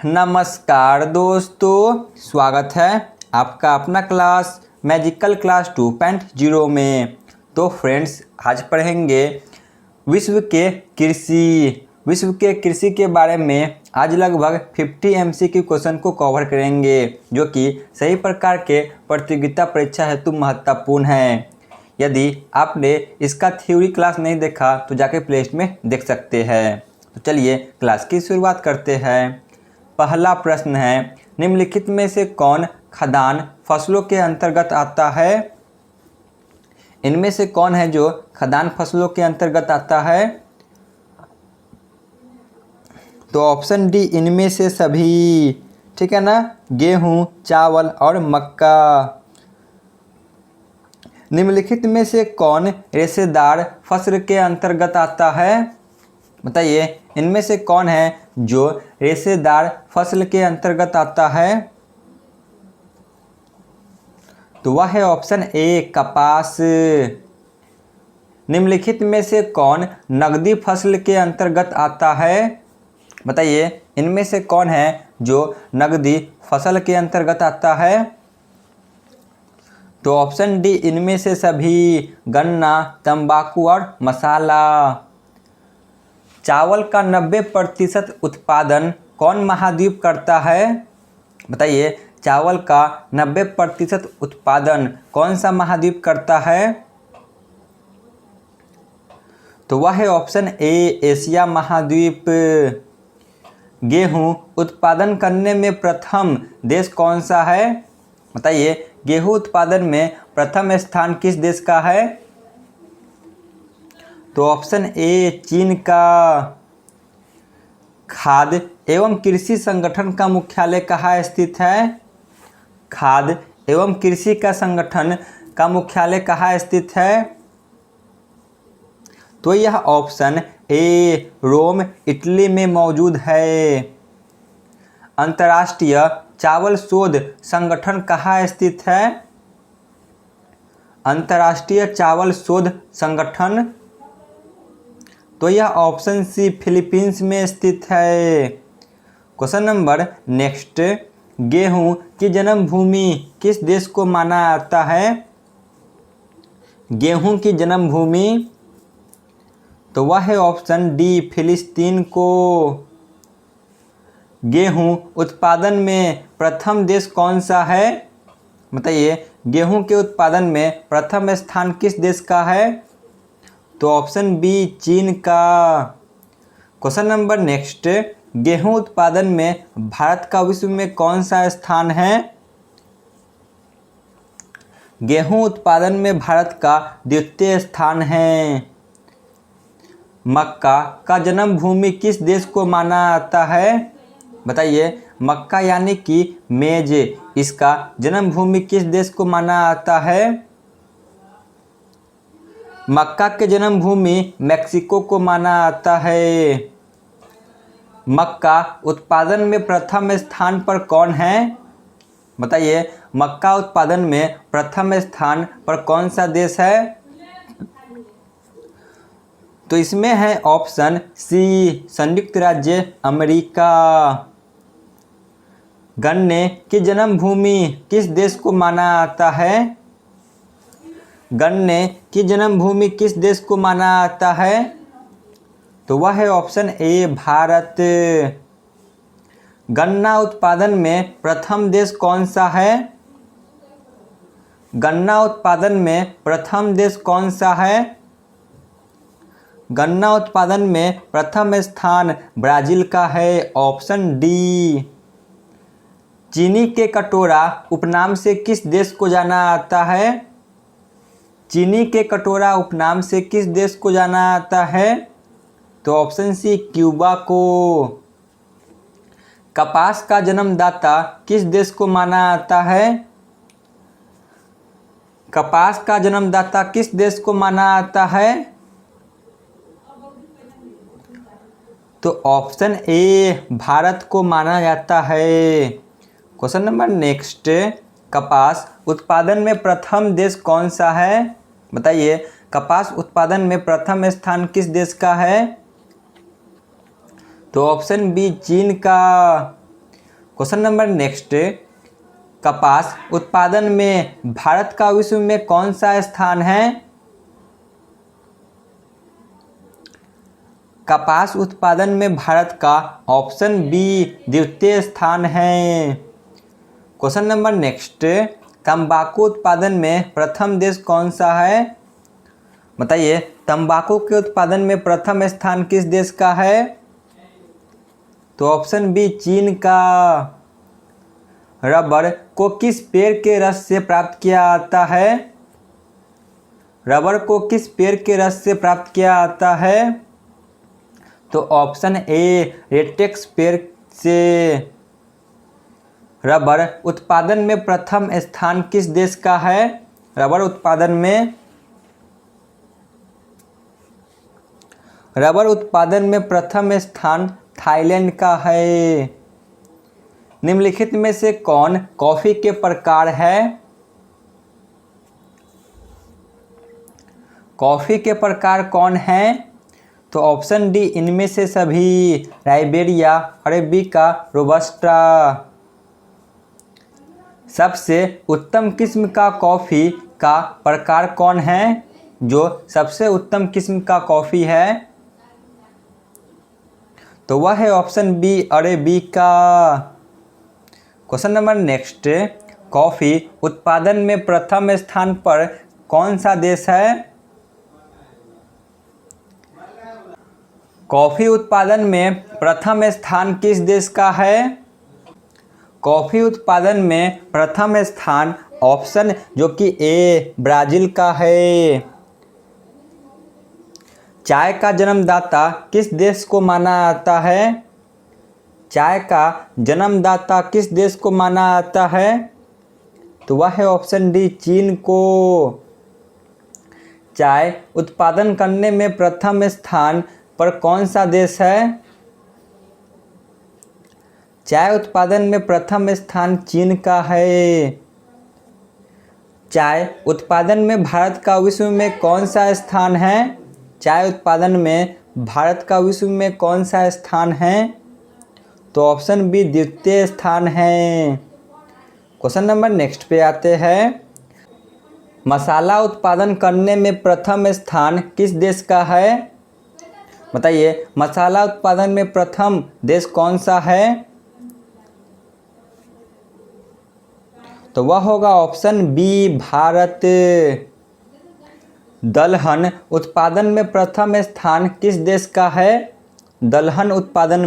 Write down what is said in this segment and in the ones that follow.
नमस्कार दोस्तों, स्वागत है आपका अपना क्लास मैजिकल क्लास 2.0 में। तो फ्रेंड्स, आज पढ़ेंगे विश्व के कृषि के बारे में। आज लगभग 50 MCQ क्वेश्चन को कवर करेंगे, जो कि सही प्रकार के प्रतियोगिता परीक्षा हेतु महत्वपूर्ण है। यदि आपने इसका थ्योरी क्लास नहीं देखा तो जाके प्लेलिस्ट में देख सकते हैं। तो चलिए क्लास की शुरुआत करते हैं। पहला प्रश्न है, निम्नलिखित में से कौन खाद्यान्न फसलों के अंतर्गत आता है? इनमें से कौन है जो खाद्यान्न फसलों के अंतर्गत आता है? तो ऑप्शन डी, इनमें से सभी। ठीक है ना, गेहूं, चावल और मक्का। निम्नलिखित में से कौन रेशेदार फसल के अंतर्गत आता है? बताइए, इनमें से कौन है जो रेशेदार फसल के अंतर्गत आता है? तो वह है ऑप्शन ए, कपास। निम्नलिखित में से कौन नकदी फसल के अंतर्गत आता है? बताइए, इनमें से कौन है जो नकदी फसल के अंतर्गत आता है? तो ऑप्शन डी, इनमें से सभी। गन्ना, तंबाकू और मसाला। चावल का 90% उत्पादन कौन महाद्वीप करता है? बताइए, चावल का 90% उत्पादन कौन सा महाद्वीप करता है? तो वह है ऑप्शन ए, एशिया महाद्वीप। गेहूं उत्पादन करने में प्रथम देश कौन सा है? बताइए, गेहूं उत्पादन में प्रथम स्थान किस देश का है? तो ऑप्शन ए, चीन का। खाद्य एवं कृषि संगठन का मुख्यालय कहाँ स्थित है? खाद्य एवं कृषि का संगठन का मुख्यालय कहाँ स्थित है? तो यह ऑप्शन ए, रोम, इटली में मौजूद है। अंतर्राष्ट्रीय चावल शोध संगठन कहाँ स्थित है? अंतर्राष्ट्रीय चावल शोध संगठन, तो यह ऑप्शन सी, फिलीपींस में स्थित है। क्वेश्चन नंबर नेक्स्ट, गेहूं की जन्मभूमि किस देश को माना जाता है? गेहूं की जन्मभूमि, तो वह है ऑप्शन डी, फिलिस्तीन को। गेहूं उत्पादन में प्रथम देश कौन सा है? बताइए, गेहूं के उत्पादन में प्रथम स्थान किस देश का है? तो ऑप्शन बी, चीन का। क्वेश्चन नंबर नेक्स्ट, गेहूं उत्पादन में भारत का विश्व में कौन सा स्थान है? गेहूं उत्पादन में भारत का द्वितीय स्थान है। मक्का का जन्मभूमि किस देश को माना जाता है? बताइए, मक्का यानी कि मेज, इसका जन्मभूमि किस देश को माना जाता है? मक्का के जन्मभूमि मैक्सिको को माना जाता है। मक्का उत्पादन में प्रथम स्थान पर कौन है? बताइए, मक्का उत्पादन में प्रथम स्थान पर कौन सा देश है? तो इसमें है ऑप्शन सी, संयुक्त राज्य अमेरिका। गन्ने की जन्मभूमि किस देश को माना जाता है? गन्ने की जन्मभूमि किस देश को माना जाता है? तो वह है ऑप्शन ए, भारत। गन्ना उत्पादन में प्रथम देश कौन सा है? गन्ना उत्पादन में प्रथम देश कौन सा है? गन्ना उत्पादन में प्रथम स्थान ब्राजील का है, ऑप्शन डी। चीनी के कटोरा उपनाम से किस देश को जाना जाता है? चीनी के कटोरा उपनाम से किस देश को जाना जाता है? तो ऑप्शन सी, क्यूबा को। कपास का जन्मदाता किस देश को माना जाता है? कपास का जन्मदाता किस देश को माना जाता है? तो ऑप्शन ए, भारत को माना जाता है। क्वेश्चन नंबर नेक्स्ट, कपास उत्पादन में प्रथम देश कौन सा है? बताइए, कपास उत्पादन में प्रथम स्थान किस देश का है? तो ऑप्शन बी, चीन का। क्वेश्चन नंबर नेक्स्ट, कपास उत्पादन में भारत का विश्व में कौन सा स्थान है? कपास उत्पादन में भारत का ऑप्शन बी द्वितीय स्थान है। क्वेश्चन नंबर नेक्स्ट, तंबाकू उत्पादन में प्रथम देश कौन सा है? बताइए, तंबाकू के उत्पादन में प्रथम स्थान किस देश का है? तो ऑप्शन बी चीन का। रबर को किस पेड़ के रस से प्राप्त किया जाता है? रबर को किस पेड़ के रस से प्राप्त किया जाता है? तो ऑप्शन ए लेटेक्स पेड़ से। रबर उत्पादन में प्रथम स्थान किस देश का है? रबर उत्पादन में प्रथम स्थान थाईलैंड का है। निम्नलिखित में से कौन कॉफी के प्रकार है? कॉफी के प्रकार कौन है? तो ऑप्शन डी इनमें से सभी, राइबेरिया, अरेबिका, रोबस्टा। सबसे उत्तम किस्म का कॉफ़ी का प्रकार कौन है? जो सबसे उत्तम किस्म का कॉफ़ी है तो वह है option B arabica. Question number next, coffee उत्पादन में प्रथम स्थान पर कौन सा देश है? कॉफ़ी उत्पादन में प्रथम स्थान किस देश का है? कॉफ़ी उत्पादन में प्रथम स्थान ऑप्शन जो कि ए ब्राज़ील का है। चाय का जन्मदाता किस देश को माना जाता है? चाय का जन्मदाता किस देश को माना जाता है? तो वह है ऑप्शन डी चीन को। चाय उत्पादन करने में प्रथम स्थान पर कौन सा देश है? चाय उत्पादन में प्रथम स्थान चीन का है। चाय उत्पादन में भारत का विश्व में कौन सा स्थान है? चाय उत्पादन में भारत का विश्व में कौन सा स्थान है? तो ऑप्शन बी द्वितीय स्थान है। क्वेश्चन नंबर नेक्स्ट पे आते हैं, मसाला उत्पादन करने में प्रथम स्थान किस देश का है? बताइए, मसाला उत्पादन में प्रथम देश कौन सा है? तो वह होगा ऑप्शन बी भारत। दलहन उत्पादन में प्रथम स्थान किस देश का है? दलहन उत्पादन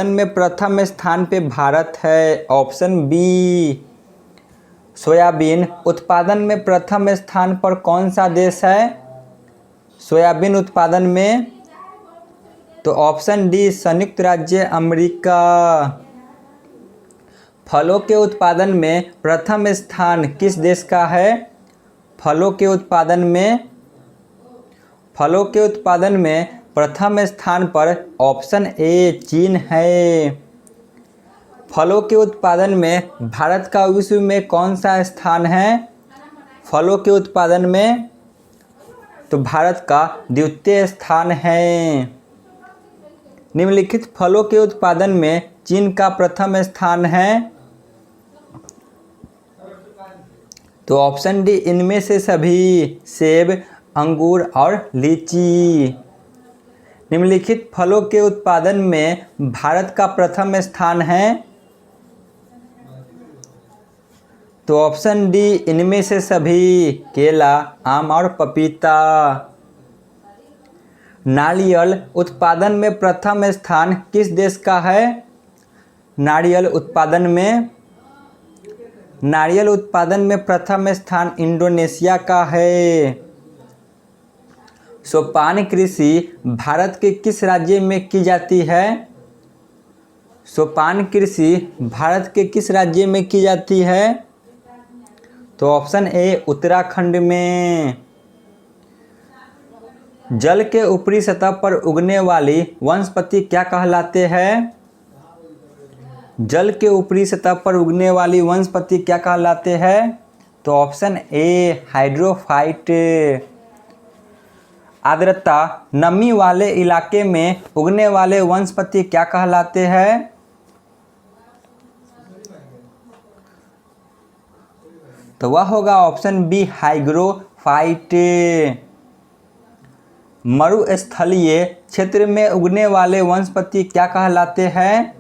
में प्रथम स्थान पे भारत है, ऑप्शन बी। सोयाबीन उत्पादन में प्रथम स्थान पर कौन सा देश है? सोयाबीन उत्पादन में तो ऑप्शन डी संयुक्त राज्य अमेरिका। फलों के उत्पादन में प्रथम स्थान किस देश का है? फलों के उत्पादन में प्रथम स्थान पर ऑप्शन ए चीन है। फलों के उत्पादन में भारत का विश्व में कौन सा स्थान है? फलों के उत्पादन में तो भारत का द्वितीय स्थान है। निम्नलिखित फलों के उत्पादन में चीन का प्रथम स्थान है। तो ऑप्शन डी इनमें से सभी, सेब, अंगूर और लीची। निम्नलिखित फलों के उत्पादन में भारत का प्रथम स्थान है। तो ऑप्शन डी इनमें से सभी, केला, आम और पपीता। नारियल उत्पादन में प्रथम स्थान किस देश का है? नारियल उत्पादन में प्रथम स्थान इंडोनेशिया का है। सोपान कृषि भारत के किस राज्य में की जाती है? सोपान कृषि भारत के किस राज्य में की जाती है? तो ऑप्शन ए उत्तराखंड में। जल के ऊपरी सतह पर उगने वाली वनस्पति क्या कहलाते हैं? जल के ऊपरी सतह पर उगने वाली वनस्पति क्या कहलाते हैं? तो ऑप्शन ए हाइड्रोफाइट। आर्द्रता नमी वाले इलाके में उगने वाले वनस्पति क्या कहलाते हैं? तो वह होगा ऑप्शन बी हाइग्रोफाइट। मरुस्थलीय क्षेत्र में उगने वाले वनस्पति क्या कहलाते हैं?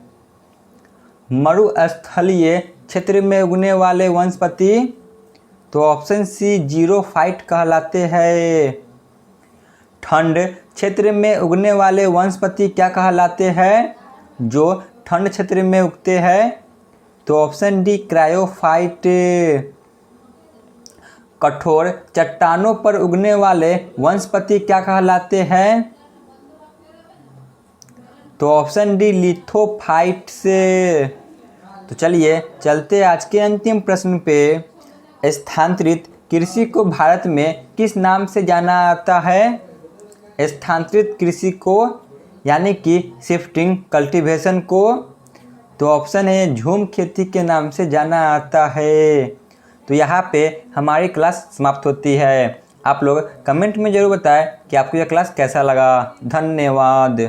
मरुस्थलीय क्षेत्र में उगने वाले वनस्पति तो ऑप्शन सी जीरोफाइट कहलाते हैं। ठंड क्षेत्र में उगने वाले वनस्पति क्या कहलाते हैं? जो ठंड क्षेत्र में उगते हैं तो ऑप्शन डी क्रायोफाइट। कठोर चट्टानों पर उगने वाले वनस्पति क्या कहलाते हैं? तो ऑप्शन डी लिथोफाइट से। तो चलिए चलते आज के अंतिम प्रश्न पे। स्थानांतरित कृषि को भारत में किस नाम से जाना जाता है? स्थानांतरित कृषि को यानी कि शिफ्टिंग कल्टीवेशन को तो ऑप्शन है झूम खेती के नाम से जाना जाता है। तो यहाँ पे हमारी क्लास समाप्त होती है। आप लोग कमेंट में ज़रूर बताएं कि आपको यह क्लास कैसा लगा। धन्यवाद।